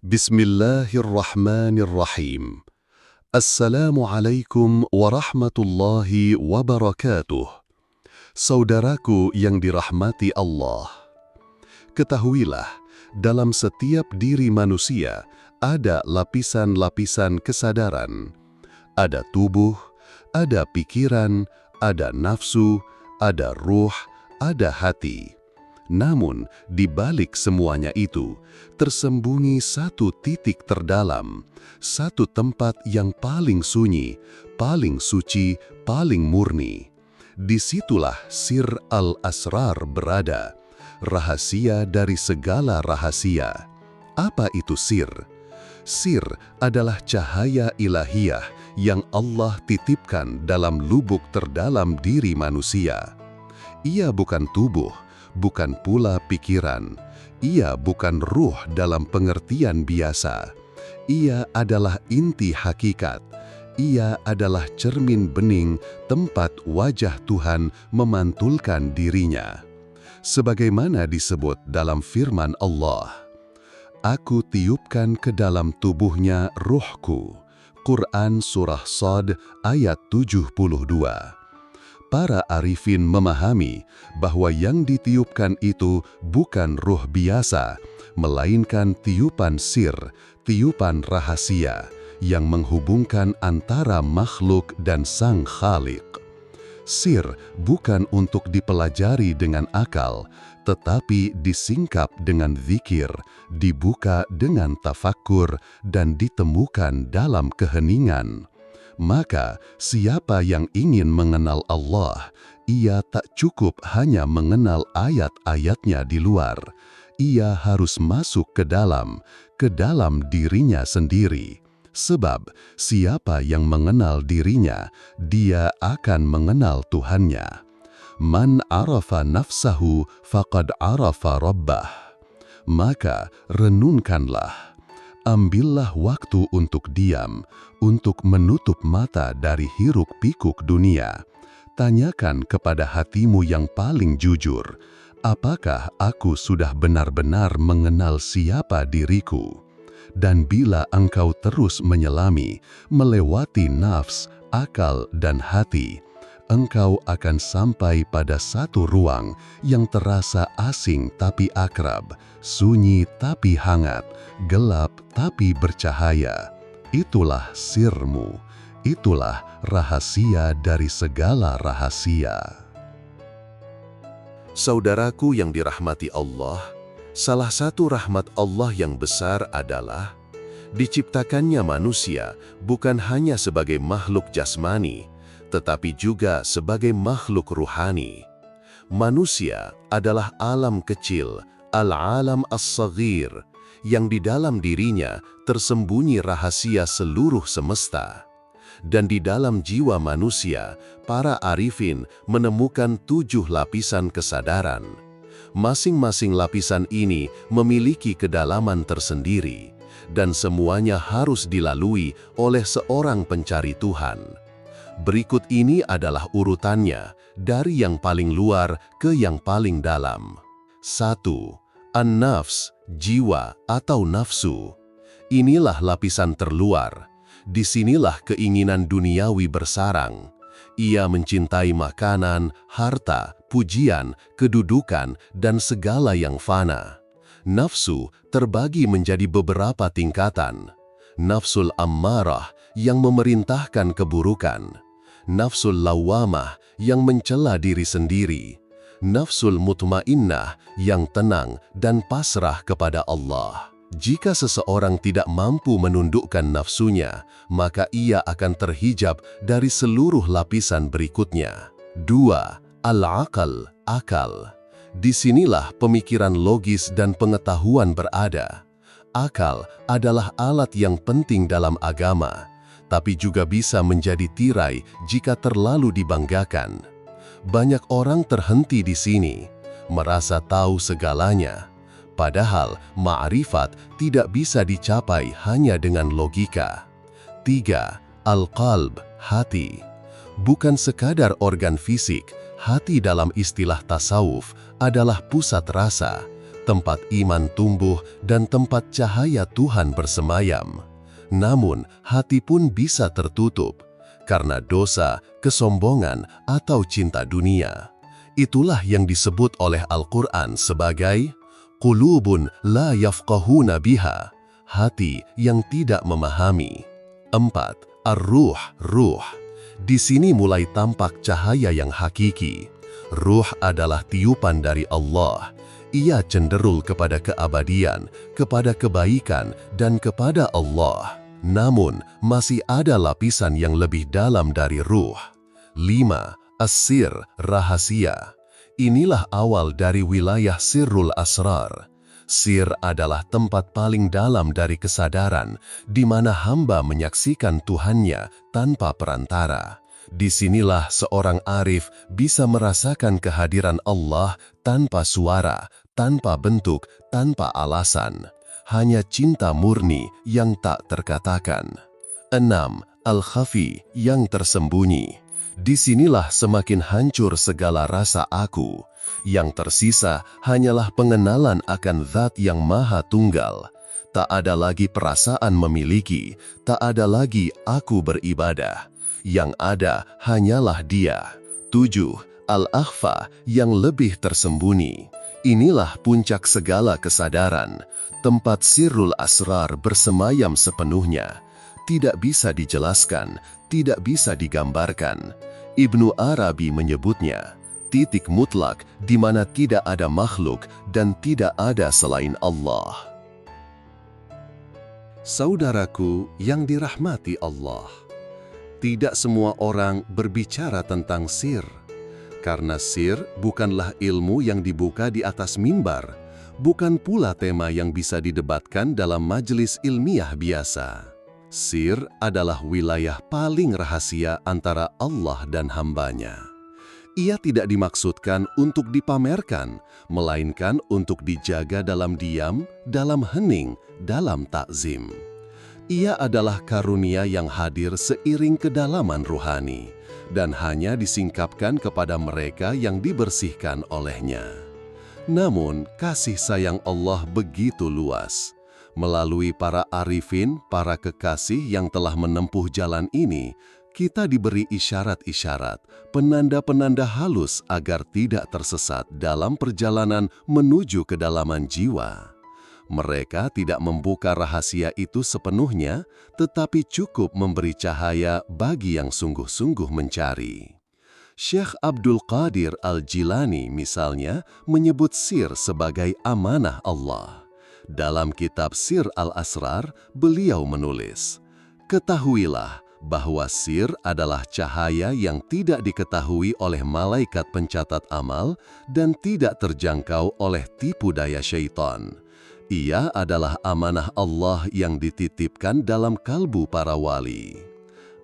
Bismillahirrahmanirrahim. Assalamualaikum warahmatullahi wabarakatuh. Saudaraku yang dirahmati Allah, ketahuilah, dalam setiap diri manusia ada lapisan-lapisan kesadaran. Ada tubuh, ada pikiran, ada nafsu, ada ruh, ada hati. Namun, di balik semuanya itu, tersembunyi satu titik terdalam, satu tempat yang paling sunyi, paling suci, paling murni. Disitulah Sir al-Asrar berada, rahasia dari segala rahasia. Apa itu sir? Sir adalah cahaya ilahiyah yang Allah titipkan dalam lubuk terdalam diri manusia. Ia bukan tubuh, bukan pula pikiran. Ia bukan ruh dalam pengertian biasa. Ia adalah inti hakikat. Ia adalah cermin bening tempat wajah Tuhan memantulkan dirinya. Sebagaimana disebut dalam firman Allah, "Aku tiupkan ke dalam tubuhnya ruhku." Quran Surah Shad ayat 72. Para arifin memahami bahwa yang ditiupkan itu bukan ruh biasa, melainkan tiupan sir, tiupan rahasia yang menghubungkan antara makhluk dan Sang Khalik. Sir bukan untuk dipelajari dengan akal, tetapi disingkap dengan zikir, dibuka dengan tafakkur, dan ditemukan dalam keheningan. Maka, siapa yang ingin mengenal Allah, ia tak cukup hanya mengenal ayat-ayatnya di luar. Ia harus masuk ke dalam dirinya sendiri. Sebab, siapa yang mengenal dirinya, dia akan mengenal Tuhannya. Man arafa nafsahu faqad arafa rabbah. Maka, renungkanlah. Ambillah waktu untuk diam, untuk menutup mata dari hiruk-pikuk dunia. Tanyakan kepada hatimu yang paling jujur, apakah aku sudah benar-benar mengenal siapa diriku? Dan bila engkau terus menyelami, melewati nafs, akal, dan hati, engkau akan sampai pada satu ruang yang terasa asing tapi akrab, sunyi tapi hangat, gelap tapi bercahaya. Itulah sirmu, itulah rahasia dari segala rahasia. Saudaraku yang dirahmati Allah, salah satu rahmat Allah yang besar adalah diciptakannya manusia bukan hanya sebagai makhluk jasmani, tetapi juga sebagai makhluk ruhani. Manusia adalah alam kecil, al-alam as-saghir, yang di dalam dirinya tersembunyi rahasia seluruh semesta. Dan di dalam jiwa manusia, para arifin menemukan 7 lapisan kesadaran. Masing-masing lapisan ini memiliki kedalaman tersendiri, dan semuanya harus dilalui oleh seorang pencari Tuhan. Berikut ini adalah urutannya, dari yang paling luar ke yang paling dalam. 1. An-nafs, jiwa atau nafsu. Inilah lapisan terluar. Disinilah keinginan duniawi bersarang. Ia mencintai makanan, harta, pujian, kedudukan, dan segala yang fana. Nafsu terbagi menjadi beberapa tingkatan. Nafsul ammarah yang memerintahkan keburukan. Nafsul lawamah yang mencela diri sendiri. Nafsul mutmainnah yang tenang dan pasrah kepada Allah. Jika seseorang tidak mampu menundukkan nafsunya, maka ia akan terhijab dari seluruh lapisan berikutnya. 2. Al-aqal, akal. Disinilah pemikiran logis dan pengetahuan berada. Akal adalah alat yang penting dalam agama, tapi juga bisa menjadi tirai jika terlalu dibanggakan. Banyak orang terhenti di sini, merasa tahu segalanya. Padahal ma'rifat tidak bisa dicapai hanya dengan logika. 3. Al-qalb, hati. Bukan sekadar organ fisik, hati dalam istilah tasawuf adalah pusat rasa, tempat iman tumbuh dan tempat cahaya Tuhan bersemayam. Namun, hati pun bisa tertutup karena dosa, kesombongan, atau cinta dunia. Itulah yang disebut oleh Al-Quran sebagai qulubun la yafqahuna biha, hati yang tidak memahami. 4. Ar-ruh, ruh. Di sini mulai tampak cahaya yang hakiki. Ruh adalah tiupan dari Allah. Ia cenderung kepada keabadian, kepada kebaikan, dan kepada Allah. Namun, masih ada lapisan yang lebih dalam dari ruh. 5. As-sir, rahasia. Inilah awal dari wilayah sirrul asrar. Sir adalah tempat paling dalam dari kesadaran, di mana hamba menyaksikan Tuhannya tanpa perantara. Disinilah seorang arif bisa merasakan kehadiran Allah tanpa suara, tanpa bentuk, tanpa alasan. Hanya cinta murni yang tak terkatakan. 6. Al-khafi, yang tersembunyi. Disinilah semakin hancur segala rasa aku. Yang tersisa hanyalah pengenalan akan Zat yang Maha Tunggal. Tak ada lagi perasaan memiliki, tak ada lagi aku beribadah. Yang ada hanyalah Dia. 7. Al-akhfa, yang lebih tersembunyi. Inilah puncak segala kesadaran, tempat sirrul asrar bersemayam sepenuhnya. Tidak bisa dijelaskan, tidak bisa digambarkan. Ibnu Arabi menyebutnya titik mutlak di mana tidak ada makhluk dan tidak ada selain Allah. Saudaraku yang dirahmati Allah, tidak semua orang berbicara tentang sir, karena sir bukanlah ilmu yang dibuka di atas mimbar, bukan pula tema yang bisa didebatkan dalam majelis ilmiah biasa. Sir adalah wilayah paling rahasia antara Allah dan hambanya. Ia tidak dimaksudkan untuk dipamerkan, melainkan untuk dijaga dalam diam, dalam hening, dalam takzim. Ia adalah karunia yang hadir seiring kedalaman ruhani, dan hanya disingkapkan kepada mereka yang dibersihkan olehnya. Namun, kasih sayang Allah begitu luas. Melalui para arifin, para kekasih yang telah menempuh jalan ini, kita diberi isyarat-isyarat, penanda-penanda halus agar tidak tersesat dalam perjalanan menuju kedalaman jiwa. Mereka tidak membuka rahasia itu sepenuhnya, tetapi cukup memberi cahaya bagi yang sungguh-sungguh mencari. Syekh Abdul Qadir Al-Jilani misalnya menyebut sir sebagai amanah Allah. Dalam kitab Sir Al-Asrar, beliau menulis, "Ketahuilah bahwa sir adalah cahaya yang tidak diketahui oleh malaikat pencatat amal dan tidak terjangkau oleh tipu daya syaitan. Ia adalah amanah Allah yang dititipkan dalam kalbu para wali."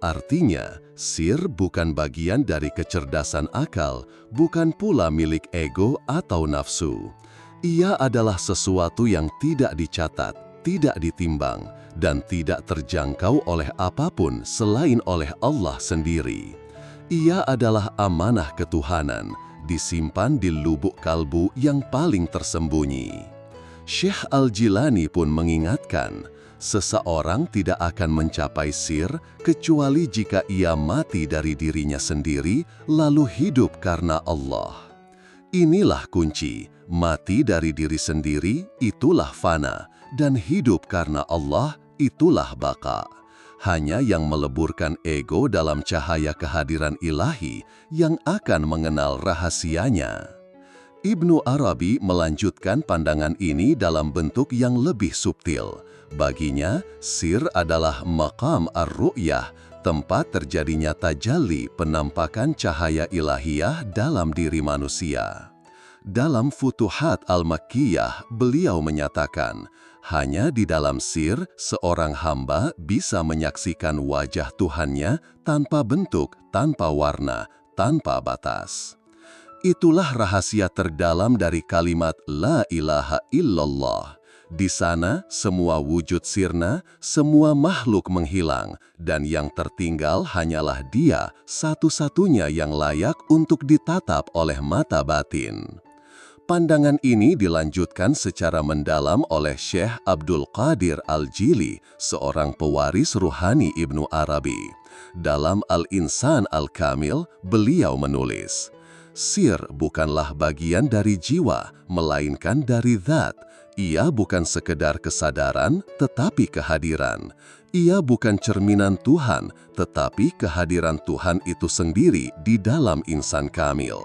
Artinya, sir bukan bagian dari kecerdasan akal, bukan pula milik ego atau nafsu. Ia adalah sesuatu yang tidak dicatat, tidak ditimbang, dan tidak terjangkau oleh apapun selain oleh Allah sendiri. Ia adalah amanah ketuhanan, disimpan di lubuk kalbu yang paling tersembunyi. Syekh Al-Jilani pun mengingatkan, seseorang tidak akan mencapai sir kecuali jika ia mati dari dirinya sendiri lalu hidup karena Allah. Inilah kunci, mati dari diri sendiri itulah fana, dan hidup karena Allah itulah baka. Hanya yang meleburkan ego dalam cahaya kehadiran ilahi yang akan mengenal rahasianya. Ibnu Arabi melanjutkan pandangan ini dalam bentuk yang lebih subtil. Baginya, sir adalah maqam ar-ru'yah, tempat terjadinya tajalli penampakan cahaya ilahiyah dalam diri manusia. Dalam Futuhat Al-Makkiyah, beliau menyatakan, hanya di dalam sir seorang hamba bisa menyaksikan wajah Tuhannya tanpa bentuk, tanpa warna, tanpa batas. Itulah rahasia terdalam dari kalimat La ilaha illallah. Di sana, semua wujud sirna, semua makhluk menghilang, dan yang tertinggal hanyalah Dia, satu-satunya yang layak untuk ditatap oleh mata batin. Pandangan ini dilanjutkan secara mendalam oleh Syekh Abdul Qadir Al-Jili, seorang pewaris ruhani Ibnu Arabi. Dalam Al-Insan Al-Kamil, beliau menulis, "Sir bukanlah bagian dari jiwa, melainkan dari zat. Ia bukan sekedar kesadaran, tetapi kehadiran. Ia bukan cerminan Tuhan, tetapi kehadiran Tuhan itu sendiri di dalam insan kamil."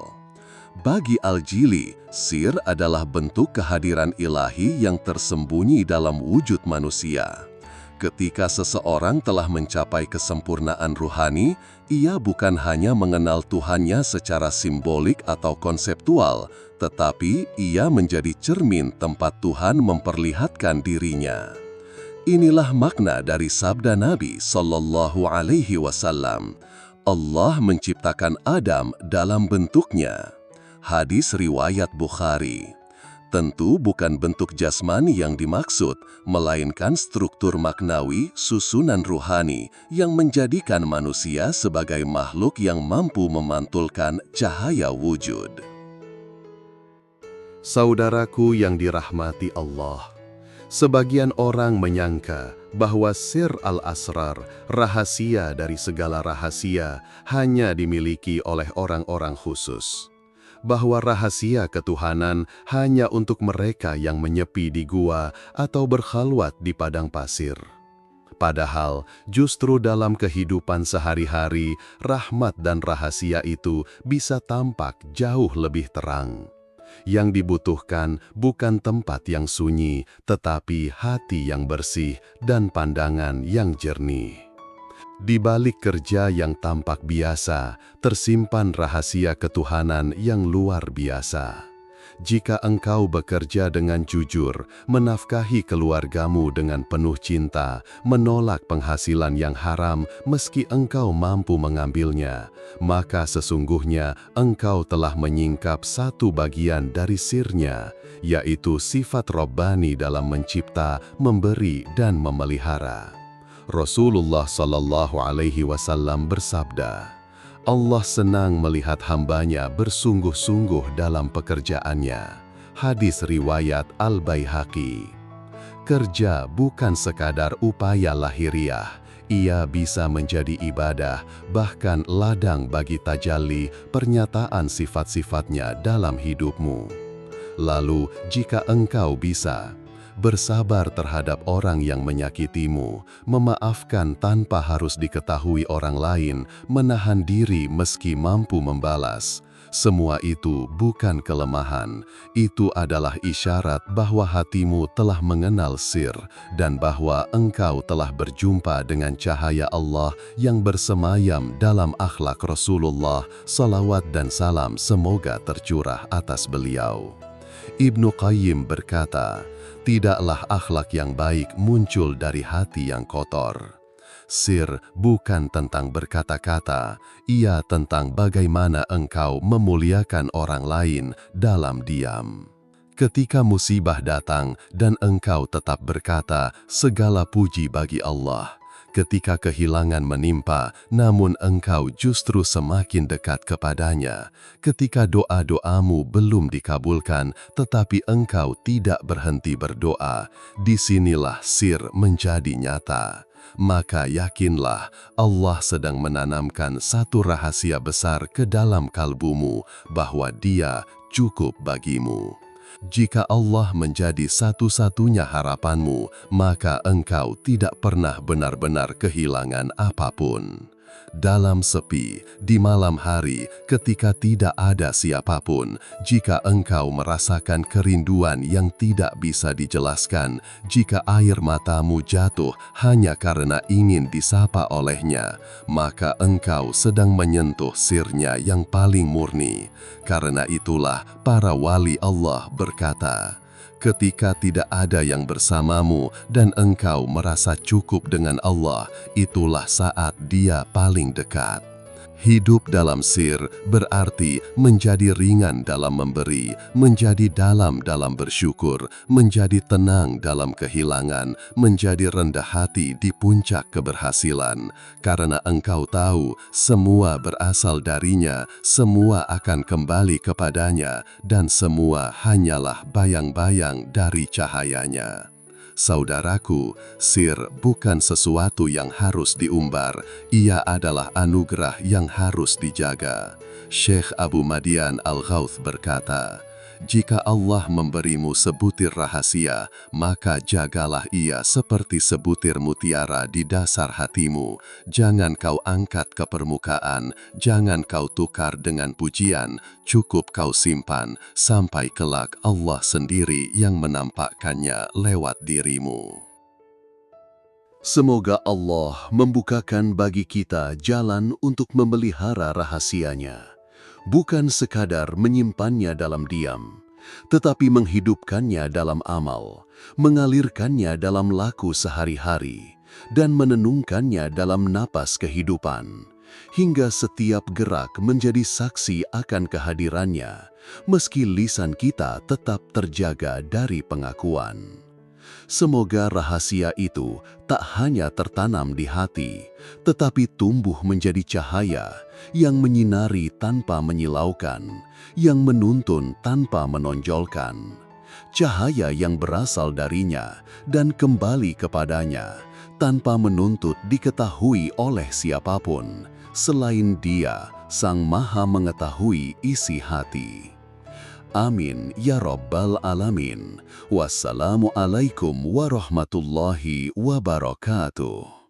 Bagi Al-Jili, sir adalah bentuk kehadiran ilahi yang tersembunyi dalam wujud manusia. Ketika seseorang telah mencapai kesempurnaan ruhani, ia bukan hanya mengenal Tuhannya secara simbolik atau konseptual, tetapi ia menjadi cermin tempat Tuhan memperlihatkan dirinya. Inilah makna dari sabda Nabi Shallallahu Alaihi Wasallam, "Allah menciptakan Adam dalam bentuknya." Hadis riwayat Bukhari. Tentu bukan bentuk jasmani yang dimaksud, melainkan struktur maknawi susunan ruhani yang menjadikan manusia sebagai makhluk yang mampu memantulkan cahaya wujud. Saudaraku yang dirahmati Allah, sebagian orang menyangka bahwa sir al-asrar, rahasia dari segala rahasia, hanya dimiliki oleh orang-orang khusus. Bahwa rahasia ketuhanan hanya untuk mereka yang menyepi di gua atau berkhalwat di padang pasir. Padahal justru dalam kehidupan sehari-hari, rahmat dan rahasia itu bisa tampak jauh lebih terang. Yang dibutuhkan bukan tempat yang sunyi, tetapi hati yang bersih dan pandangan yang jernih. Di balik kerja yang tampak biasa, tersimpan rahasia ketuhanan yang luar biasa. Jika engkau bekerja dengan jujur, menafkahi keluargamu dengan penuh cinta, menolak penghasilan yang haram meski engkau mampu mengambilnya, maka sesungguhnya engkau telah menyingkap satu bagian dari sirnya, yaitu sifat Rabbani dalam mencipta, memberi, dan memelihara. Rasulullah Shallallahu Alaihi Wasallam bersabda, "Allah senang melihat hambanya bersungguh-sungguh dalam pekerjaannya." Hadis riwayat Al-Baihaqi. Kerja bukan sekadar upaya lahiriah, ia bisa menjadi ibadah, bahkan ladang bagi tajalli pernyataan sifat-sifatnya dalam hidupmu. Lalu, jika engkau bisa bersabar terhadap orang yang menyakitimu, memaafkan tanpa harus diketahui orang lain, menahan diri meski mampu membalas. Semua itu bukan kelemahan, itu adalah isyarat bahwa hatimu telah mengenal sir dan bahwa engkau telah berjumpa dengan cahaya Allah yang bersemayam dalam akhlak Rasulullah, salawat dan salam semoga tercurah atas beliau. Ibnu Qayyim berkata, "Tidaklah akhlak yang baik muncul dari hati yang kotor." Sir bukan tentang berkata-kata, ia tentang bagaimana engkau memuliakan orang lain dalam diam. Ketika musibah datang dan engkau tetap berkata, "Segala puji bagi Allah." Ketika kehilangan menimpa, namun engkau justru semakin dekat kepadanya. Ketika doa-doamu belum dikabulkan, tetapi engkau tidak berhenti berdoa, disinilah sir menjadi nyata. Maka yakinlah, Allah sedang menanamkan satu rahasia besar ke dalam kalbumu, bahwa Dia cukup bagimu. Jika Allah menjadi satu-satunya harapanmu, maka engkau tidak pernah benar-benar kehilangan apapun. Dalam sepi, di malam hari, ketika tidak ada siapapun, jika engkau merasakan kerinduan yang tidak bisa dijelaskan, jika air matamu jatuh hanya karena ingin disapa olehnya, maka engkau sedang menyentuh sirnya yang paling murni. Karena itulah para wali Allah berkata, ketika tidak ada yang bersamamu dan engkau merasa cukup dengan Allah, itulah saat Dia paling dekat. Hidup dalam sir berarti menjadi ringan dalam memberi, menjadi dalam bersyukur, menjadi tenang dalam kehilangan, menjadi rendah hati di puncak keberhasilan. Karena engkau tahu semua berasal darinya, semua akan kembali kepadanya, dan semua hanyalah bayang-bayang dari cahayanya. Saudaraku, sir bukan sesuatu yang harus diumbar, ia adalah anugerah yang harus dijaga. Syekh Abu Madian Al-Ghauth berkata, "Jika Allah memberimu sebutir rahasia, maka jagalah ia seperti sebutir mutiara di dasar hatimu. Jangan kau angkat ke permukaan, jangan kau tukar dengan pujian, cukup kau simpan, sampai kelak Allah sendiri yang menampakkannya lewat dirimu." Semoga Allah membukakan bagi kita jalan untuk memelihara rahasianya, bukan sekadar menyimpannya dalam diam, tetapi menghidupkannya dalam amal, mengalirkannya dalam laku sehari-hari, dan menenungkannya dalam napas kehidupan, hingga setiap gerak menjadi saksi akan kehadirannya, meski lisan kita tetap terjaga dari pengakuan. Semoga rahasia itu tak hanya tertanam di hati, tetapi tumbuh menjadi cahaya yang menyinari tanpa menyilaukan, yang menuntun tanpa menonjolkan. Cahaya yang berasal darinya dan kembali kepadanya, tanpa menuntut diketahui oleh siapapun, selain Dia, Sang Maha Mengetahui isi hati. Amin ya Rabbal Alamin. Wassalamualaikum warahmatullahi wabarakatuh.